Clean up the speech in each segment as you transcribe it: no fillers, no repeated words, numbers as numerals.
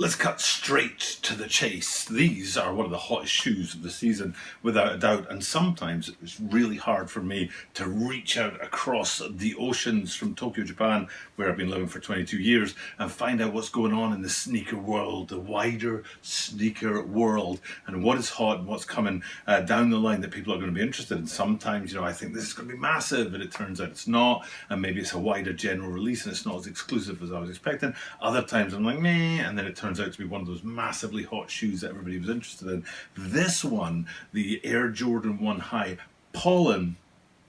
Let's cut straight to the chase. These are one of the hottest shoes of the season, without a doubt, and sometimes it's really hard for me to reach out across the oceans from Tokyo, Japan, where I've been living for 22 years, and find out what's going on in the sneaker world, the wider sneaker world, and what is hot and what's coming down the line that people are going to be interested in. Sometimes, I think this is going to be massive, and it turns out it's not, and maybe it's a wider general release and it's not as exclusive as I was expecting. Other times I'm like, meh, and then it turns out to be one of those massively hot shoes that everybody was interested in. This one, the Air Jordan 1 High Pollen,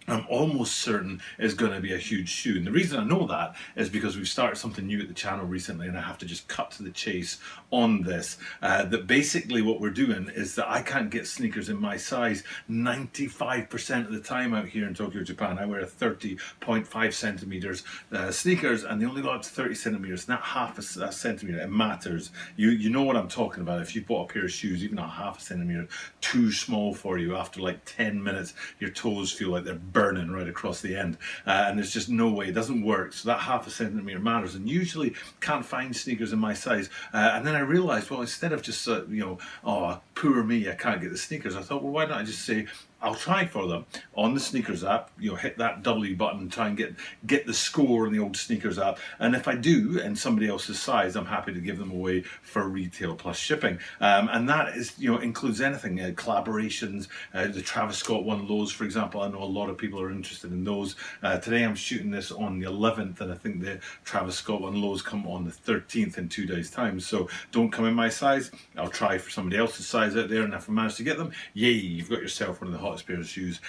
I'm almost certain is going to be a huge shoe. And the reason I know that is because we've started something new at the channel recently, and I have to just cut to the chase on this. That basically what we're doing is that I can't get sneakers in my size 95% of the time out here in Tokyo, Japan. I wear a 30.5 centimeters sneakers, and they only go up to 30 centimeters. Not half a centimeter. It matters. You know what I'm talking about. If you bought a pair of shoes, even a half a centimeter too small for you, after like 10 minutes, your toes feel like they're burning right across the end, and there's just no way, it doesn't work. So that half a centimeter matters, and usually can't find sneakers in my size. And then I realized, well, instead of just oh, poor me, I can't get the sneakers, I thought, well, why don't I just say I'll try for them on the sneakers app. Hit that W button, try and get the score in the old sneakers app. And if I do, in somebody else's size, I'm happy to give them away for retail plus shipping. And that is, includes anything, collaborations. The Travis Scott one lows, for example. I know a lot of people are interested in those. Today I'm shooting this on the 11th, and I think the Travis Scott one lows come on the 13th in 2 days' time. So don't come in my size. I'll try for somebody else's size out there, and if I manage to get them, yay, you've got yourself one of the hottest pair of shoes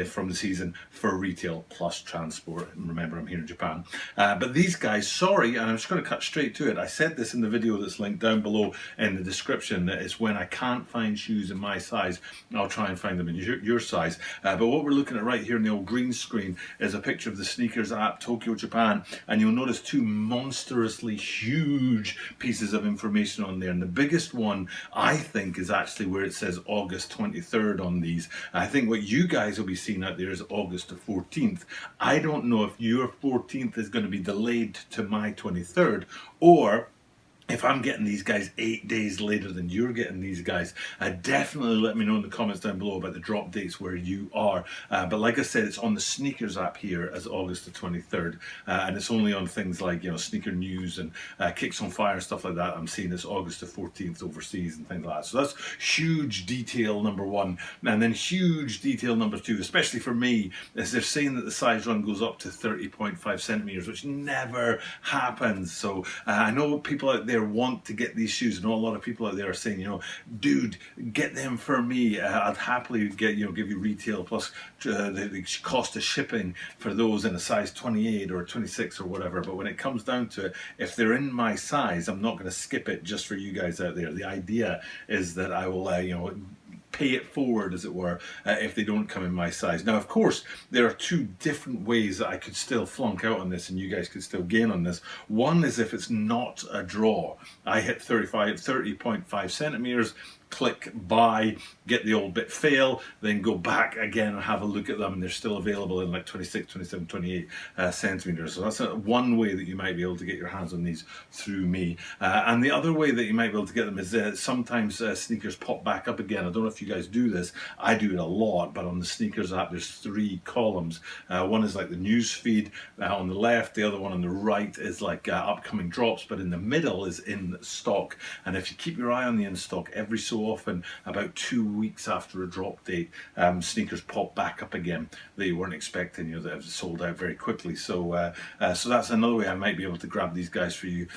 from the season for retail plus transport. And remember, I'm here in Japan. But these guys, sorry, and I'm just going to cut straight to it. I said this in the video that's linked down below in the description, that it's when I can't find shoes in my size, I'll try and find them in your size. But what we're looking at right here in the old green screen is a picture of the sneakers app, Tokyo, Japan, and you'll notice two monstrously huge pieces of information on there. And the biggest one, I think, is actually where it says August 23rd on these. I think what you guys will be seeing out there is August the 14th. I don't know if your 14th is going to be delayed to my 23rd, or if I'm getting these guys 8 days later than you're getting these guys. Definitely let me know in the comments down below about the drop dates where you are. But like I said, it's on the sneakers app here as August the 23rd. And it's only on things like, Sneaker News and Kicks on Fire and stuff like that. I'm seeing it's August the 14th overseas and things like that. So that's huge detail number one. And then huge detail number two, especially for me, is they're saying that the size run goes up to 30.5 centimeters, which never happens. So I know people out there want to get these shoes. I know a lot of people out there are saying, dude, get them for me. I'd happily give you retail plus the cost of shipping for those in a size 28 or 26 or whatever. But when it comes down to it, if they're in my size, I'm not going to skip it just for you guys out there. The idea is that I will, pay it forward, as it were, if they don't come in my size. Now, of course, there are two different ways that I could still flunk out on this and you guys could still gain on this. One is if it's not a draw. I hit 30.5 centimeters, click buy, get the old bit fail, then go back again and have a look at them, and they're still available in like 26, 27, 28 centimeters. So that's one way that you might be able to get your hands on these through me. And the other way that you might be able to get them is sometimes sneakers pop back up again. I don't know if you guys do this. I do it a lot, but on the sneakers app there's 3 columns. One is like the news feed on the left, the other one on the right is like upcoming drops, but in the middle is in stock. And if you keep your eye on the in stock, every so often, about 2 weeks after a drop date, sneakers pop back up again that you weren't expecting, that have sold out very quickly. So so that's another way I might be able to grab these guys for you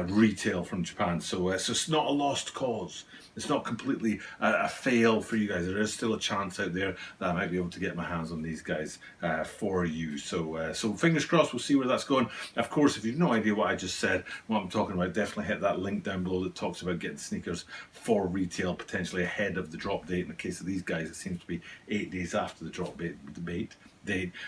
retail from Japan. So it's not a lost cause. It's not completely a fail for you guys. There is still a chance out there that I might be able to get my hands on these guys for you. So so fingers crossed, we'll see where that's going. Of course, if you've no idea what I just said, what I'm talking about, definitely hit that link down below that talks about getting sneakers for retail, potentially ahead of the drop date. In the case of these guys, it seems to be 8 days after the drop date.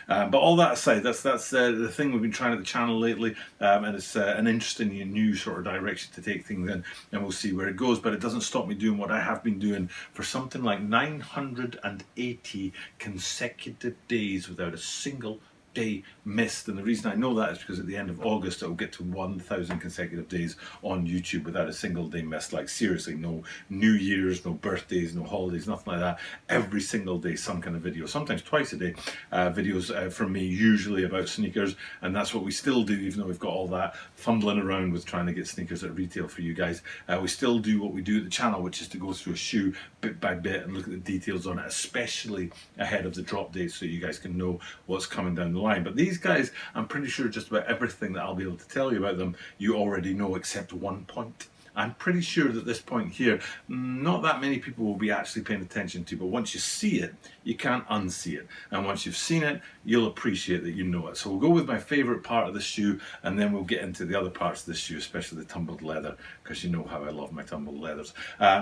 But all that aside, that's the thing we've been trying at the channel lately, and it's an interesting new sort of direction to take things in, and we'll see where it goes. But it doesn't stop me doing what I have been doing for something like 980 consecutive days without a single day missed, and the reason I know that is because at the end of August it will get to 1,000 consecutive days on YouTube without a single day missed. Like seriously, no New Year's, no birthdays, no holidays, nothing like that. Every single day some kind of video, sometimes twice a day, videos from me, usually about sneakers, and that's what we still do, even though we've got all that fumbling around with trying to get sneakers at retail for you guys. We still do what we do at the channel, which is to go through a shoe bit by bit and look at the details on it, especially ahead of the drop date, so you guys can know what's coming down the line. But these guys, I'm pretty sure just about everything that I'll be able to tell you about them, you already know, except one point. I'm pretty sure that this point here, not that many people will be actually paying attention to, but once you see it, you can't unsee it. And once you've seen it, you'll appreciate that you know it. So we'll go with my favorite part of the shoe, and then we'll get into the other parts of the shoe, especially the tumbled leather, because you know how I love my tumbled leathers.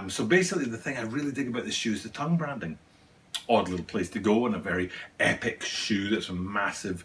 So basically the thing I really dig about this shoe is the tongue branding. Odd little place to go, and a very epic shoe that's a massive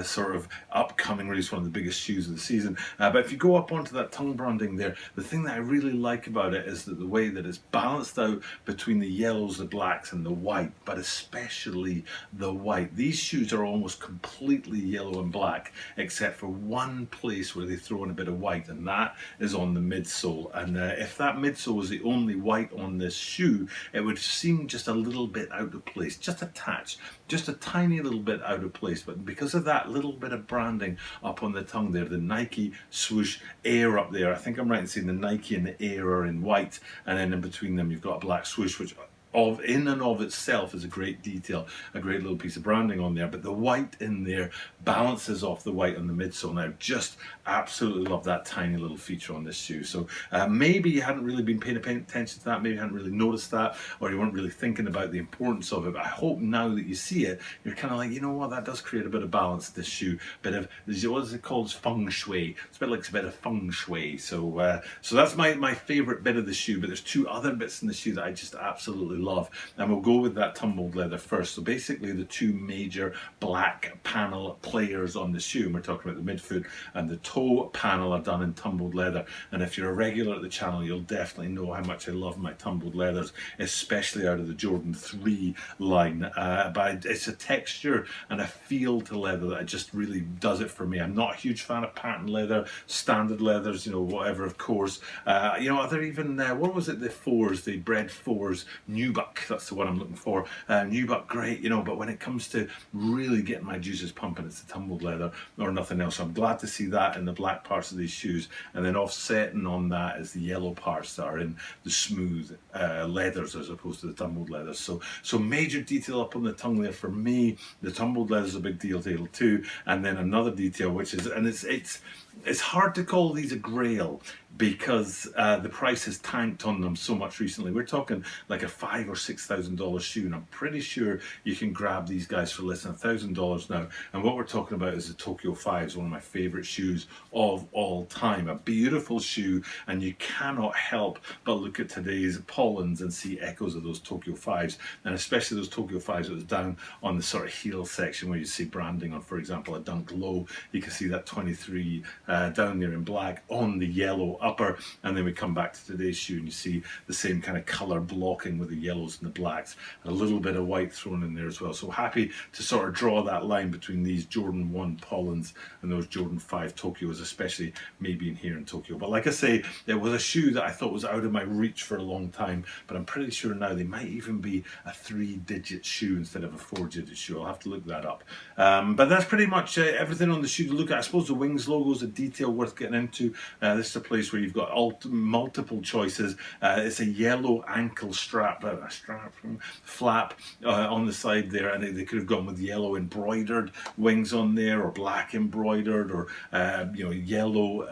sort of upcoming release, one of the biggest shoes of the season. But if you go up onto that tongue branding there, the thing that I really like about it is that the way that it's balanced out between the yellows, the blacks and the white, but especially the white. These shoes are almost completely yellow and black, except for one place where they throw in a bit of white, and that is on the midsole. And if that midsole was the only white on this shoe, it would seem just a little bit out of place, just a touch, just a tiny little bit out of place. But because of that little bit of branding up on the tongue there, the Nike swoosh Air up there, I think I'm right in saying the Nike and the Air are in white, and then in between them you've got a black swoosh, which in and of itself is a great detail, a great little piece of branding on there. But the white in there balances off the white on the midsole. Now, just absolutely love that tiny little feature on this shoe. So maybe you hadn't really been paying attention to that, maybe you hadn't really noticed that, or you weren't really thinking about the importance of it. But I hope now that you see it, you're kind of like, you know what, that does create a bit of balance, this shoe. Bit of, what is it called? Feng shui. It's a bit like a bit of feng shui. So that's my favorite bit of the shoe. But there's two other bits in the shoe that I just absolutely love, and we'll go with that tumbled leather first. So basically the two major black panel players on the shoe, and we're talking about the midfoot and the toe panel, are done in tumbled leather. And if you're a regular at the channel, you'll definitely know how much I love my tumbled leathers, especially out of the Jordan 3 line. But it's a texture and a feel to leather that just really does it for me. I'm not a huge fan of patent leather, standard leathers, you know, whatever, of course. You know, are there even, what was it, the fours, the bred fours, Nubuck, that's the one I'm looking for. Nubuck, great, you know, but when it comes to really getting my juices pumping, it's the tumbled leather or nothing else. So I'm glad to see that in the black parts of these shoes, and then offsetting on that is the yellow parts that are in the smooth leathers as opposed to the tumbled leathers. So major detail up on the tongue there for me. The tumbled leather is a big deal too, and then another detail, which is, and it's hard to call these a grail because the price has tanked on them so much recently. We're talking like a $5,000 or $6,000 shoe, and I'm pretty sure you can grab these guys for less than $1,000 now. And what we're talking about is the Tokyo 5s, one of my favorite shoes of all time. A beautiful shoe, and you cannot help but look at today's Pollens and see echoes of those Tokyo 5s, and especially those Tokyo 5s that was down on the sort of heel section where you see branding on, for example, a Dunk Low. You can see that 23 down there in black on the yellow upper, and then we come back to today's shoe and you see the same kind of color blocking with the yellows and the blacks, and a little bit of white thrown in there as well. So happy to sort of draw that line between these Jordan 1 Pollens and those Jordan 5 Tokyos, especially me being here in Tokyo. But like I say, it was a shoe that I thought was out of my reach for a long time, but I'm pretty sure now they might even be a 3-digit shoe instead of a 4-digit shoe. I'll have to look that up. But that's pretty much everything on the shoe to look at. I suppose the wings logo is a detail worth getting into. This is a place where you've got multiple choices. It's a yellow ankle strap, flap on the side there, and they could have gone with yellow embroidered wings on there, or black embroidered, or you know, yellow,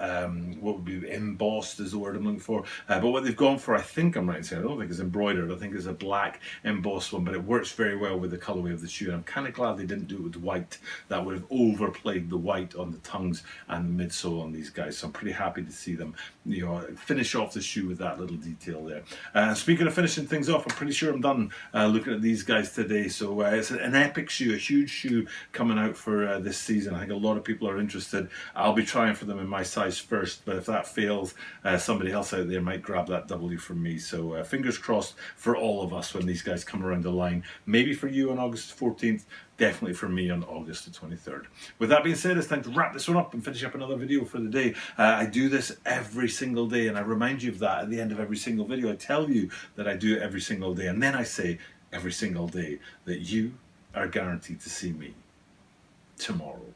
what would be embossed is the word I'm looking for. But what they've gone for, I think I'm right in saying, I don't think it's embroidered, I think it's a black embossed one, but it works very well with the colorway of the shoe, and I'm kind of glad they didn't do it with white. That would have overplayed the white on the tongues and the midsole on these guys. So I'm pretty happy to see them, you know, finish off the shoe with that little detail there. Speaking of finishing things off, I'm pretty sure I'm done looking at these guys today. So it's an epic shoe, a huge shoe coming out for this season. I think a lot of people are interested. I'll be trying for them in my size first, but if that fails, somebody else out there might grab that W from me. So fingers crossed for all of us when these guys come around the line. Maybe for you on August 14th, definitely for me on August the 23rd. With that being said, it's time to wrap this one up and finish up another video for the day. I do this every single day, and I remind you of that at the end of every single video. I tell you that I do it every single day, and then I say every single day that you are guaranteed to see me tomorrow.